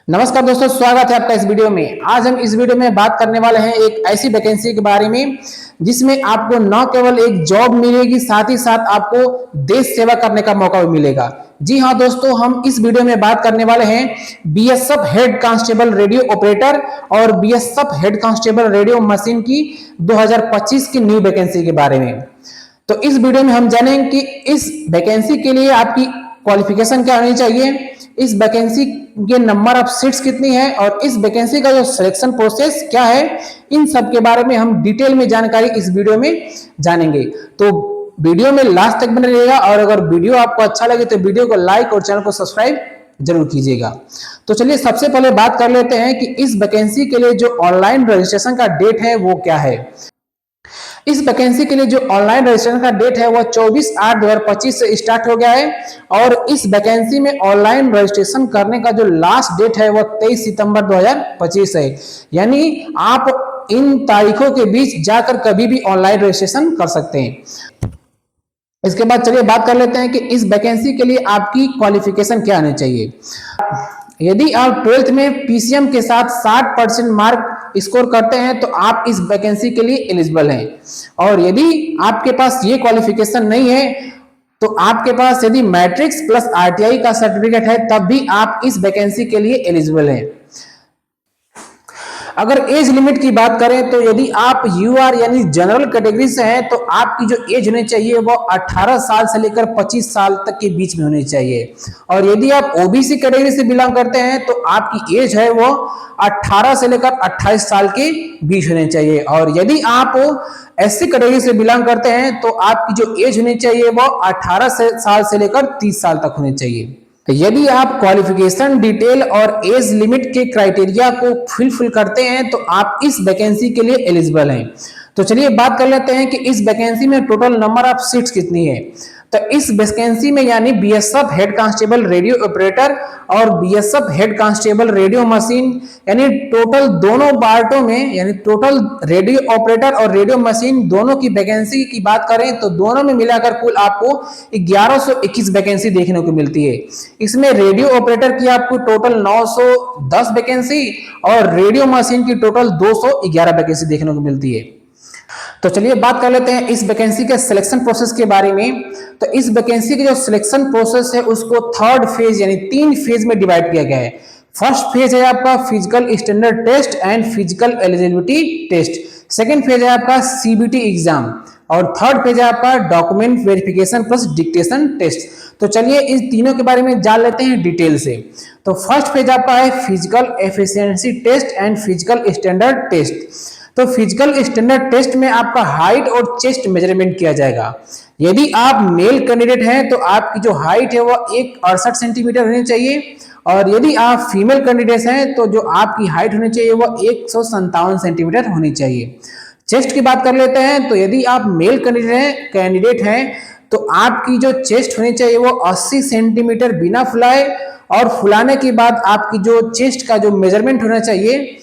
नमस्कार दोस्तों, स्वागत है आपका इस वीडियो में। आज हम इस वीडियो में बात करने वाले हैं एक ऐसी वैकेंसी के बारे में जिसमें आपको न केवल एक जॉब मिलेगी, साथ ही साथ आपको देश सेवा करने का मौका भी मिलेगा। जी हाँ दोस्तों, हम इस वीडियो में बात करने वाले हैं BSF head constable radio operator और BSF head constable radio machine की 2025 की न्यू वैकेंसी के बारे में। तो इस वीडियो में हम जानेंगे कि इस वैकेंसी के लिए आपकी क्वालिफिकेशन क्या होनी चाहिए, इस वैकेंसी के नंबर ऑफ सीट्स कितनी है और इस वैकेंसी का जो सिलेक्शन प्रोसेस क्या है, इन सब के बारे में हम डिटेल में जानकारी इस वीडियो में जानेंगे। तो वीडियो में लास्ट तक बने रहिएगा और अगर वीडियो आपको अच्छा लगे तो वीडियो को लाइक और चैनल को सब्सक्राइब जरूर कीजिएगा। तो चलिए सबसे पहले बात कर लेते हैं कि इस वैकेंसी के लिए जो ऑनलाइन रजिस्ट्रेशन का डेट है वो क्या है। इस वैकेंसी के लिए जो ऑनलाइन रजिस्ट्रेशन का डेट है वो 24/8/2025 से स्टार्ट हो गया है और इस वैकेंसी में ऑनलाइन रजिस्ट्रेशन करने का जो लास्ट डेट है वो 23 सितंबर 2025 है। यानी आप इन तारीखों के बीच जाकर कभी भी ऑनलाइन रजिस्ट्रेशन कर सकते हैं। इसके बाद चलिए बात कर लेते हैं कि इस वैकेंसी के लिए आपकी क्वालिफिकेशन क्या आनी चाहिए। यदि आप 12th में पीसीएम के साथ 60% मार्क स्कोर करते हैं तो आप इस वैकेंसी के लिए एलिजिबल हैं। और यदि आपके पास ये क्वालिफिकेशन नहीं है तो आपके पास यदि मैट्रिक्स प्लस आरटीआई का सर्टिफिकेट है तब भी आप इस वैकेंसी के लिए एलिजिबल हैं। अगर एज लिमिट की बात करें तो यदि आप यूआर यानी जनरल कैटेगरी से हैं तो आपकी जो एज होनी चाहिए वो 18 साल से लेकर 25 साल तक के बीच में होनी चाहिए। और यदि आप ओबीसी कैटेगरी से बिलोंग करते हैं तो आपकी एज है वो 18 से लेकर 28 साल के बीच होनी चाहिए। और यदि आप एससी कैटेगरी से बिलोंग करते हैं तो आपकी जो एज होनी चाहिए वो 18 साल से लेकर 30 साल तक होनी चाहिए। यदि आप क्वालिफिकेशन डिटेल और एज लिमिट के क्राइटेरिया को फुलफिल करते हैं तो आप इस वैकेंसी के लिए एलिजिबल हैं। तो चलिए बात कर लेते हैं कि इस वैकेंसी में टोटल नंबर ऑफ सीट्स कितनी है। तो इस वैकेंसी में यानी BSF head constable radio operator और BSF head constable radio machine यानी टोटल दोनों पार्टों में यानी टोटल रेडियो ऑपरेटर और रेडियो मशीन दोनों की वैकेंसी की बात करें तो दोनों में मिलाकर कुल आपको 1121 वैकेंसी देखने को मिलती है। इसमें रेडियो ऑपरेटर की आपको टोटल 910 वैकेंसी और रेडियो मशीन की टोटल 211 वैकेंसी देखने को मिलती है। तो चलिए बात कर लेते हैं इस वैकेंसी के सिलेक्शन प्रोसेस के बारे में। तो इस वैकेंसी के जो सिलेक्शन प्रोसेस है उसको 3rd फेज यानी 3 फेज में डिवाइड किया गया है। फर्स्ट फेज है आपका physical standard test and physical eligibility test, second phase है आपका सीबीटी एग्जाम और थर्ड फेज है आपका document verification plus dictation test. तो चलिए इस तीनों के बारे में जान लेते हैं डिटेल से। तो फर्स्ट फेज आपका है physical efficiency test and physical standard test. तो फिजिकल स्टैंडर्ड टेस्ट में आपका हाइट और चेस्ट मेजरमेंट किया जाएगा। यदि आप मेल कैंडिडेट हैं तो आपकी जो हाइट है वो 168 सेंटीमीटर होनी चाहिए और यदि आप फीमेल कैंडिडेट हैं तो जो आपकी हाइट होनी चाहिए वो 157 सेंटीमीटर होनी चाहिए। चेस्ट की बात कर लेते हैं तो यदि आप मेल कैंडिडेट हैं तो आपकी जो चेस्ट होनी चाहिए वो 80 सेंटीमीटर बिना फुलाए और फुलाने के बाद आपकी जो चेस्ट का जो मेजरमेंट होना चाहिए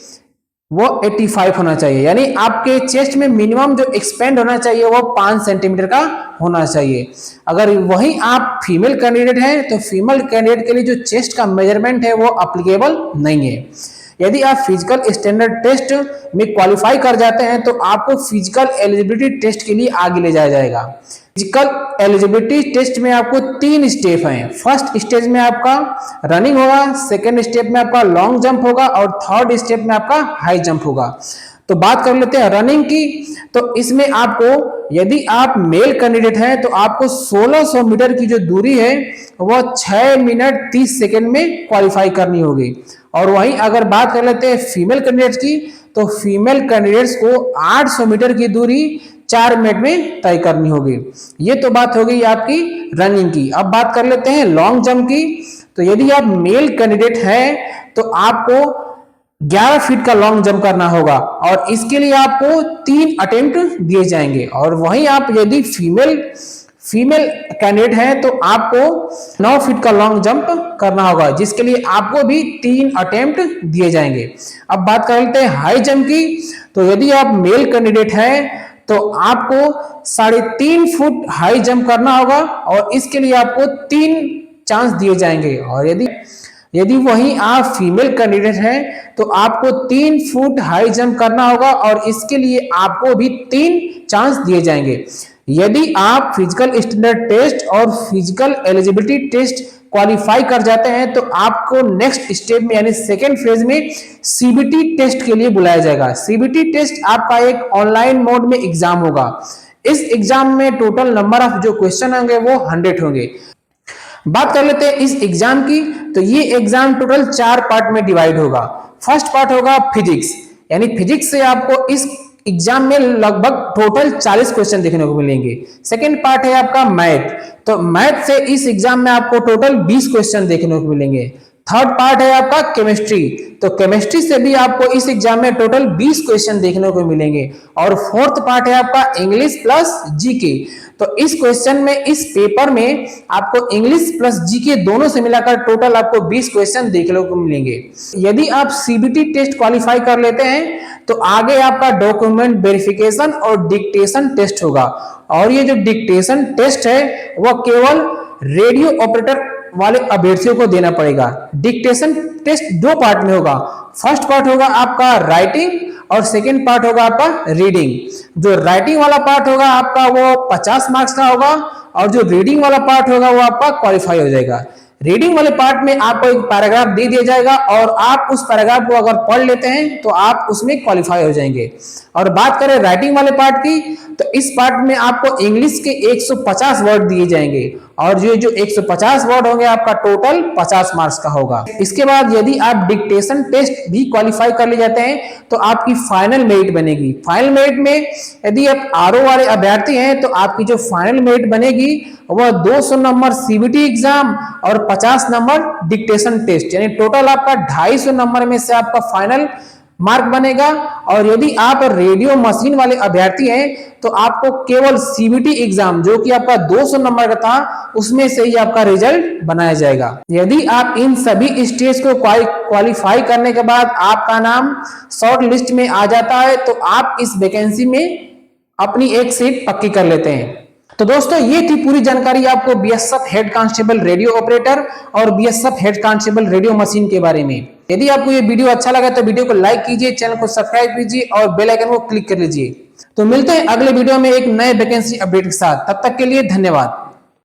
वो 85 होना चाहिए। यानी आपके चेस्ट में मिनिमम जो एक्सपेंड होना चाहिए वो 5 सेंटीमीटर का होना चाहिए। अगर वही आप फीमेल कैंडिडेट हैं तो फीमेल कैंडिडेट के लिए जो चेस्ट का मेजरमेंट है वो अप्लीकेबल नहीं है। यदि आप फिजिकल स्टैंडर्ड टेस्ट में क्वालिफाई कर जाते हैं तो आपको फिजिकल एलिजिबिलिटी टेस्ट के लिए आगे ले जाया जाएगा। फिजिकल एलिजिबिलिटी टेस्ट में आपको 3 स्टेप हैं। फर्स्ट स्टेज में आपका रनिंग होगा, सेकेंड स्टेप में आपका लॉन्ग जंप होगा और थर्ड स्टेप में आपका हाई जंप होगा। तो बात कर लेते हैं रनिंग की। तो इसमें आपको यदि आप मेल कैंडिडेट हैं तो आपको 1600 मीटर की जो दूरी है वो 6 मिनट 30 सेकेंड में क्वालिफाई करनी होगी। और वहीं अगर बात कर लेते हैं फीमेल कैंडिडेट्स की तो फीमेल कैंडिडेट्स को 800 मीटर की दूरी 4 मिनट में तय करनी होगी। ये तो बात हो गई आपकी रनिंग की। अब बात कर लेते हैं लॉन्ग जंप की। तो यदि आप मेल कैंडिडेट हैं तो आपको 11 फीट का लॉन्ग जंप करना होगा और इसके लिए आपको 3 अटेम्प्ट दिए जाएंगे। और वहीं आप यदि फीमेल कैंडिडेट हैं तो आपको 9 फीट का लॉन्ग जंप करना होगा जिसके लिए आपको भी 3 अटेम्प्ट दिए जाएंगे। अब बात कर लेते हैं हाई जंप की। तो यदि आप मेल कैंडिडेट हैं तो आपको 3.5 फुट हाई जंप करना होगा और इसके लिए आपको 3 चांस दिए जाएंगे। और यदि वही आप फीमेल कैंडिडेट हैं तो आपको 3 फुट हाई जंप करना होगा और इसके लिए आपको भी 3 चांस दिए जाएंगे। यदि आप फिजिकल स्टैंडर्ड टेस्ट और फिजिकल एलिजिबिलिटी टेस्ट क्वालिफाई कर जाते हैं तो आपको नेक्स्ट स्टेप में यानी सेकेंड फेज में सीबीटी टेस्ट के लिए बुलाया जाएगा। सीबीटी टेस्ट आपका एक ऑनलाइन मोड में एग्जाम होगा। इस एग्जाम में टोटल नंबर ऑफ जो क्वेश्चन होंगे वो 100 होंगे। बात कर लेते हैं इस एग्जाम की, तो ये एग्जाम टोटल 4 पार्ट में डिवाइड होगा। फर्स्ट पार्ट होगा फिजिक्स, यानी फिजिक्स से आपको इस एग्जाम में लगभग टोटल 40 क्वेश्चन देखने को मिलेंगे। सेकंड पार्ट है आपका मैथ, तो मैथ से इस एग्जाम में आपको टोटल 20 क्वेश्चन देखने को मिलेंगे। थर्ड पार्ट है आपका केमिस्ट्री, तो केमिस्ट्री से भी आपको इस एग्जाम में टोटल 20 क्वेश्चन देखने को मिलेंगे। और फोर्थ पार्ट है आपका इंग्लिश प्लस जीके, तो इस क्वेश्चन में इस पेपर में आपको इंग्लिश प्लस जीके दोनों से मिलाकर टोटल आपको 20 क्वेश्चन देखने को मिलेंगे। यदि आप सीबीटी टेस्ट क्वालिफाई कर लेते हैं तो आगे आपका डॉक्यूमेंट वेरिफिकेशन और डिक्टेशन टेस्ट होगा। और ये जो डिक्टेशन टेस्ट है वह केवल रेडियो ऑपरेटर वाले अभ्यर्थियों को देना पड़ेगा। डिक्टेशन टेस्ट 2 पार्ट में होगा। फर्स्ट पार्ट होगा आपका राइटिंग और सेकेंड पार्ट होगा आपका रीडिंग। जो राइटिंग वाला पार्ट होगा आपका वो 50 मार्क्स का होगा और जो रीडिंग वाला पार्ट होगा वो आपका क्वालिफाई हो जाएगा। रीडिंग वाले पार्ट में आपको एक पैराग्राफ दे दिया जाएगा और आप उस पैराग्राफ को अगर पढ़ लेते हैं तो आप उसमें क्वालिफाई हो जाएंगे। और बात करें राइटिंग वाले पार्ट की, तो इस पार्ट में आपको इंग्लिश के 150 वर्ड दिए जाएंगे और ये जो 150 वर्ड होंगे आपका टोटल 50 मार्क्स का होगा। इसके बाद यदि आप डिक्टेशन टेस्ट भी क्वालिफाई कर ले जाते हैं तो आपकी फाइनल मेरिट बनेगी। फाइनल मेरिट में यदि आप आरओ वाले अभ्यर्थी हैं तो आपकी जो फाइनल मेरिट बनेगी वह 200 नंबर सीबीटी एग्जाम और 50 नंबर डिक्टेशन टेस्ट, यानी टोटल आपका 250 नंबर में से आपका फाइनल मार्क बनेगा। और यदि आप रेडियो मशीन वाले अभ्यर्थी हैं तो आपको केवल सीबीटी एग्जाम जो कि आपका 200 नंबर का था उसमें से ही आपका रिजल्ट बनाया जाएगा। यदि आप इन सभी स्टेज को क्वालिफाई करने के बाद आपका नाम शॉर्ट लिस्ट में आ जाता है तो आप इस वैकेंसी में अपनी एक सीट पक्की कर लेते हैं। तो दोस्तों ये थी पूरी जानकारी आपको BSF head constable radio operator और BSF head constable radio machine के बारे में। यदि आपको ये वीडियो अच्छा लगा तो वीडियो को लाइक कीजिए, चैनल को सब्सक्राइब कीजिए और बेल आइकन को क्लिक कर लीजिए। तो मिलते हैं अगले वीडियो में एक नए वैकेंसी अपडेट के साथ, तब तक के लिए धन्यवाद।